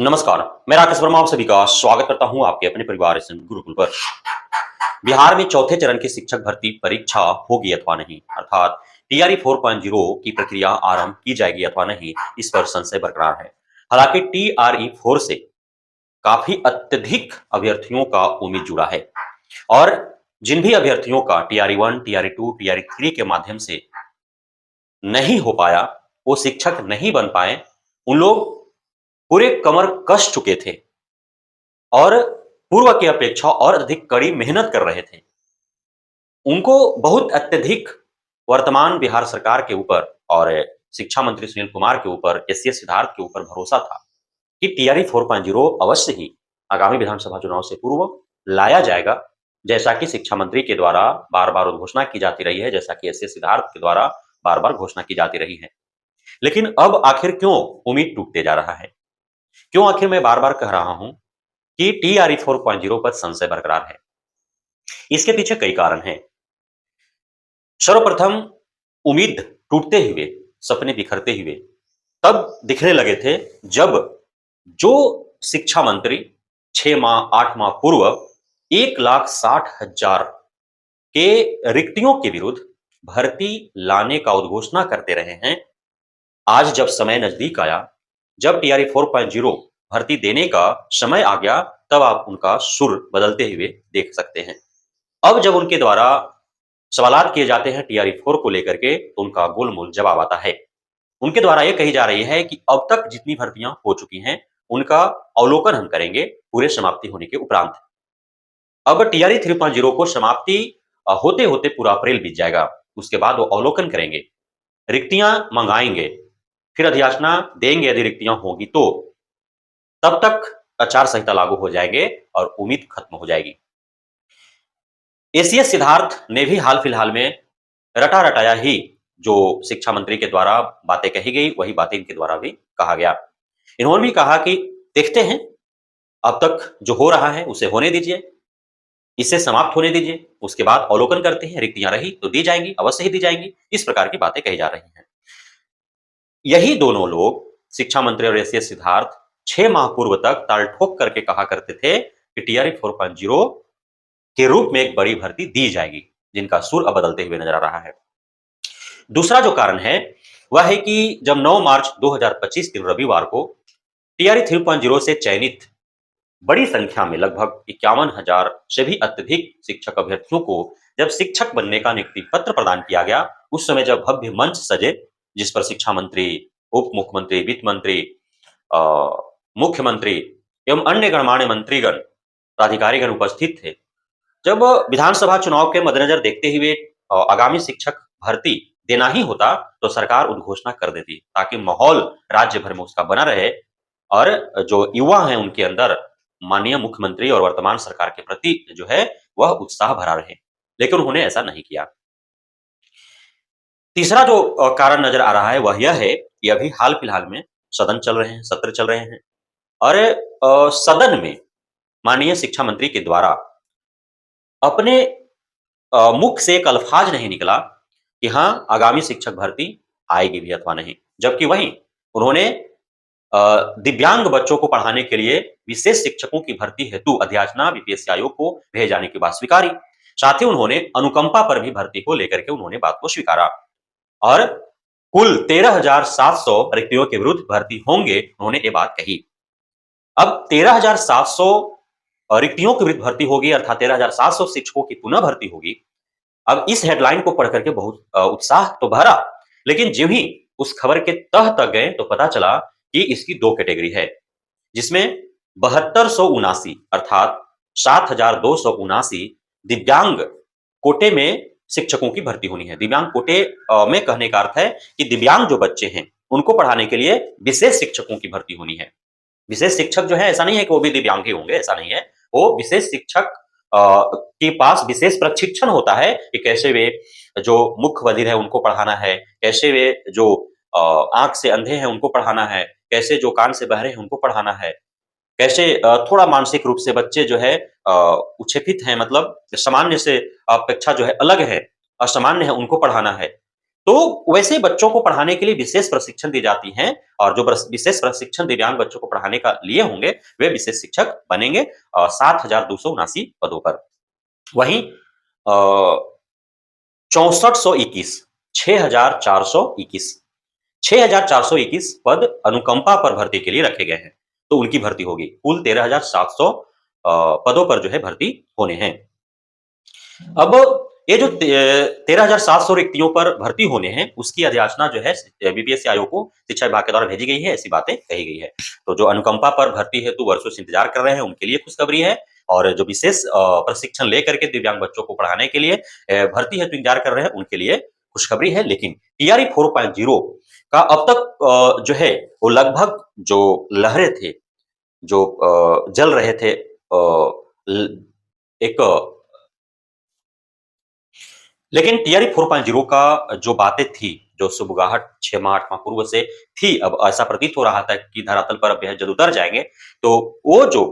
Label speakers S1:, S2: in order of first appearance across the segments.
S1: नमस्कार, मैं राकेश वर्मा आप सभी का स्वागत करता हूं आपके अपने परिवार एसएम गुरुकुल पर। बिहार में चौथे चरण की शिक्षक भर्ती परीक्षा होगी अथवा नहीं, अर्थात टीआरई 4.0 की प्रक्रिया आरंभ की जाएगी अथवा नहीं, इस पर संशय बरकरार है। हालांकि टीआरई 4 से काफी अत्यधिक अभ्यर्थियों का उम्मीद जुड़ा है और जिन भी अभ्यर्थियों का टीआरई 1, टीआरई 2, टीआरई 3 के माध्यम से नहीं हो पाया, वो शिक्षक नहीं बन पाए, उन लोग पूरे कमर कस चुके थे और पूर्व की अपेक्षा और अधिक कड़ी मेहनत कर रहे थे। उनको बहुत अत्यधिक वर्तमान बिहार सरकार के ऊपर और शिक्षा मंत्री सुनील कुमार के ऊपर, एससीएस सिद्धार्थ के ऊपर भरोसा था कि टीआरई 4.0 अवश्य ही आगामी विधानसभा चुनाव से पूर्व लाया जाएगा, जैसा कि शिक्षा मंत्री के द्वारा बार-बार उद्घोषणा की जाती रही है, जैसा कि एससीएस सिद्धार्थ के द्वारा बार-बार घोषणा की जाती रही है। लेकिन अब आखिर क्यों उम्मीद टूटते जा रहा है? क्यों आखिर मैं बार-बार कह रहा हूं कि टीआरई 4.0 पर संशय बरकरार है? इसके पीछे कई कारण हैं। सर्वप्रथम उम्मीद टूटते हुए, सपने बिखरते हुए तब दिखने लगे थे जब जो शिक्षा मंत्री 6 माह, 8 माह पूर्व 1,60,000 के रिक्तियों के विरुद्ध भर्ती लाने का उद्घोषणा करते रहे हैं, आज जब समय नजदीक आया, जब टीआरई 4.0 भर्ती देने का समय आ गया, तब आप उनका सुर बदलते हुए देख सकते हैं। अब जब उनके द्वारा सवालात किए जाते हैं टीआरई 4 को लेकर के, तो उनका गोलमोल जवाब आता है। उनके द्वारा ये कही जा रही है कि अब तक जितनी भर्तियां हो चुकी हैं, उनका अवलोकन हम करेंगे पूरे समाप्ति होने के उपरांत। अब टीआरई 3.0 को समाप्ति होते-होते पूरा अप्रैल बीत जाएगा। उसके बाद वो अवलोकन करेंगे, रिक्तियां मंगाएंगे, फिर अधियाचना देंगे यदि रिक्तियां होंगी तो। तब तक आचार संहिता लागू हो जाएंगे और उम्मीद खत्म हो जाएगी। एसीएस सिद्धार्थ ने भी हाल फिलहाल में रटा-रटाया ही जो शिक्षा मंत्री के द्वारा बातें कही गई, वही बातें इनके द्वारा भी कहा गया। इन्होंने भी कहा कि देखते हैं, अब तक जो हो रहा है उसे होने दीजिए, इसे समाप्त होने दीजिए, उसके बाद अवलोकन करते हैं, रिक्तियां रही तो दी जाएंगी, अवश्य ही दी जाएंगी। इस प्रकार की बातें कही जा रही हैं। यही दोनों लोग, शिक्षा मंत्री और एसीएस सिद्धार्थ, 6 माह पूर्व तक ताल ठोक करके कहा करते थे कि टीआरई 4.0 के रूप में एक बड़ी भर्ती दी जाएगी, जिनका सुर अब बदलते हुए नजर आ रहा है। दूसरा जो कारण है, वह है कि जब 9 मार्च 2025 दिन रविवार को टीआरई 3.0 से चयनित बड़ी संख्या में लगभग 51,000 से भी अत्यधिक शिक्षक अभ्यर्थियों को जब शिक्षक बनने का नियुक्ति पत्र प्रदान किया गया, उस समय जब भव्य मंच सजे, जिस पर शिक्षा मंत्री, उप मुख्यमंत्री, वित्त मंत्री, अ, मुख्यमंत्री एवं अन्य गणमान्य मंत्रीगण, प्राधिकारीगण उपस्थित थे। जब विधानसभा चुनाव के मद्देनजर देखते हुए आगामी शिक्षक भर्ती देना ही होता, तो सरकार उद्घोषणा कर देती, ताकि माहौल राज्य भर में उसका बना रहे और जो युवा हैं उनके अंदर माननीय मुख्यमंत्री और वर्तमान सरकार के प्रति जो है वह उत्साह भरा रहे। लेकिन उन्होंने ऐसा नहीं किया। तीसरा जो कारण नजर आ रहा है वह यह है कि अभी हाल फिलहाल में सदन चल रहे हैं, सत्र चल रहे हैं और सदन में माननीय शिक्षा मंत्री के द्वारा अपने मुख से एक अल्फाज नहीं निकला कि हाँ, आगामी शिक्षक भर्ती आएगी भी अथवा नहीं। जबकि वहीं उन्होंने दिव्यांग बच्चों को पढ़ाने के लिए विशेष शिक्षकों की भर्ती हेतु अधियाचना बीपीएससी आयोग को भेजे जाने की बात स्वीकारी। साथ ही उन्होंने अनुकंपा पर भी भर्ती को लेकर के उन्होंने बात को स्वीकारा और कुल 13,700 रिक्तियों के विरुद्ध भर्ती होंगे, उन्होंने ये बात कही। अब 13,700 रिक्तियों के विरुद्ध भर्ती होगी, अर्थात 13,700 शिक्षकों की पुनः भर्ती होगी। अब इस हेडलाइन को पढ़ करके बहुत उत्साह तो भरा, लेकिन जो ही उस खबर के तह तक गए तो पता चला कि इसकी 2 कैटेगरी है, जिसमें 7279 अर्थात 7,279 दिव्यांग कोटे में शिक्षकों की भर्ती होनी है। दिव्यांग कोटे में कहने का अर्थ है कि दिव्यांग जो बच्चे हैं, उनको पढ़ाने के लिए विशेष शिक्षकों की भर्ती होनी है। विशेष शिक्षक जो है, ऐसा नहीं है कि वो भी दिव्यांग ही होंगे, ऐसा नहीं है। वो विशेष शिक्षक के पास विशेष प्रशिक्षण होता है कि कैसे वे जो मुख्य बधिर है उनको पढ़ाना है, कैसे वे जो आंख से अंधे हैं उनको पढ़ाना है, कैसे जो कान से बहरे हैं उनको पढ़ाना है, कैसे थोड़ा मानसिक रूप से बच्चे जो है उच्छेपित हैं, मतलब सामान्य से अपेक्षा जो है अलग है, असामान्य है, उनको पढ़ाना है। तो वैसे बच्चों को पढ़ाने के लिए विशेष प्रशिक्षण दी जाती हैं और जो विशेष प्रशिक्षण दिव्यांग बच्चों को पढ़ाने का लिए होंगे, वे विशेष शिक्षक बनेंगे 7,279 पदों पर। वहीं अ, 6421 6421 6421 पद अनुकंपा पर भर्ती के लिए रखे गए हैं, तो उनकी भर्ती होगी। कुल 13,700 पदों पर जो है भर्ती होने हैं। अब ये जो 13,700 रिक्तियों पर भर्ती होने हैं, उसकी अधियाचना जो है बीपीएससी आयोग को शिक्षा विभाग के द्वारा भेजी गई है, ऐसी बातें कही गई है। तो जो अनुकंपा पर भर्ती हेतु वर्षों से इंतजार कर रहे हैं, उनके लिए खुशखबरी है और जो विशेष प्रशिक्षण लेकर के दिव्यांग बच्चों को पढ़ाने के लिए भर्ती हेतु इंतजार कर रहे हैं, उनके लिए खुशखबरी है। लेकिन टीआरई 4.0 का अब तक जो है, वो लगभग जो लहरें थे, जो जल रहे थे एक लेकिन टीआरई 4.0 का जो बातें थी, जो सुगबुगाहट 6 माह 8 माह पूर्व से थी, अब ऐसा प्रतीत हो रहा था कि धरातल पर अब बेहद जल्द उतर जाएँगे, तो वो जो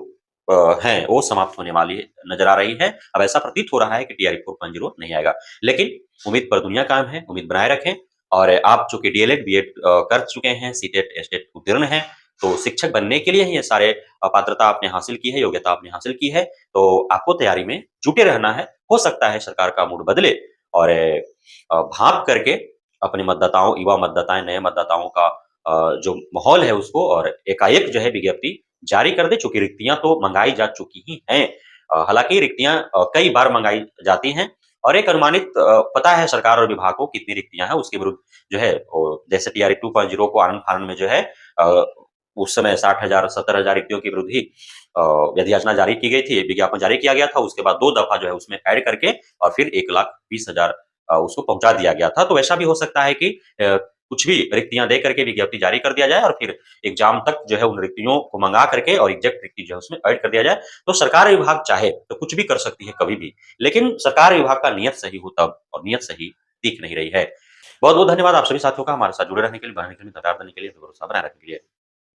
S1: हैं, वो समाप्त होने वाली नज़र आ रही है। अब ऐसा प्रतीत हो रहा है कि टीआरई 4.0 नहीं आएगा। लेकिन उम्मीद पर दुनिया कायम है, उम्मीद बनाए रखें और आप चूँकि डीएलएड, बीएड कर चुके हैं, सीटेट, एसटेट उत्तीर्ण हैं, तो शिक्षक बनने के लिए ही ये सारे पात्रता आपने हासिल की है, योग्यता आपने हासिल की है, तो आपको तैयारी में जुटे रहना है। हो सकता है सरकार का मूड बदले और भाँप करके अपने मतदाताओं, युवा मतदाताएँ, नए मतदाताओं का जो माहौल है उसको और एकाएक जो है विज्ञप्ति जारी कर दे, चूँकि रिक्तियाँ तो मंगाई जा चुकी ही हैं। हालाँकि रिक्तियाँ कई बार मंगाई जाती हैं और एक अनुमानित पता है सरकार और विभाग को कितनी रिक्तियाँ हैं, उसके विरुद्ध जो है जैसे टीआरई 2.0 को आनन-फानन में जो है अ, उस समय 60,000 70,000 रिक्तियों के विरुद्ध ही अधियाचना जारी की गई थी, विज्ञापन जारी किया गया था, उसके बाद 2 दफ़ा जो है उसमें ऐड करके और फिर 1,20,000 उसको पहुँचा दिया गया था। तो ऐसा भी हो सकता है कि कुछ भी रिक्तियाँ दे करके विज्ञप्ति जारी कर दिया जाए और फिर एग्ज़ाम तक जो है उन रिक्तियों को मँगा करके और एग्ज़ैक्ट रिक्ति जो है उसमें ऐड कर दिया जाए। तो सरकार विभाग चाहे तो कुछ भी कर सकती है कभी भी, लेकिन सरकार विभाग का नियत सही हो तब और नियत सही दिख नहीं रही है। बहुत-बहुत धन्यवाद आप सभी साथियों का हमारे साथ जुड़े रहने के लिए, बढ़ने के लिए, तदार देने के लिए, भरोसा बनाए रखने के लिए।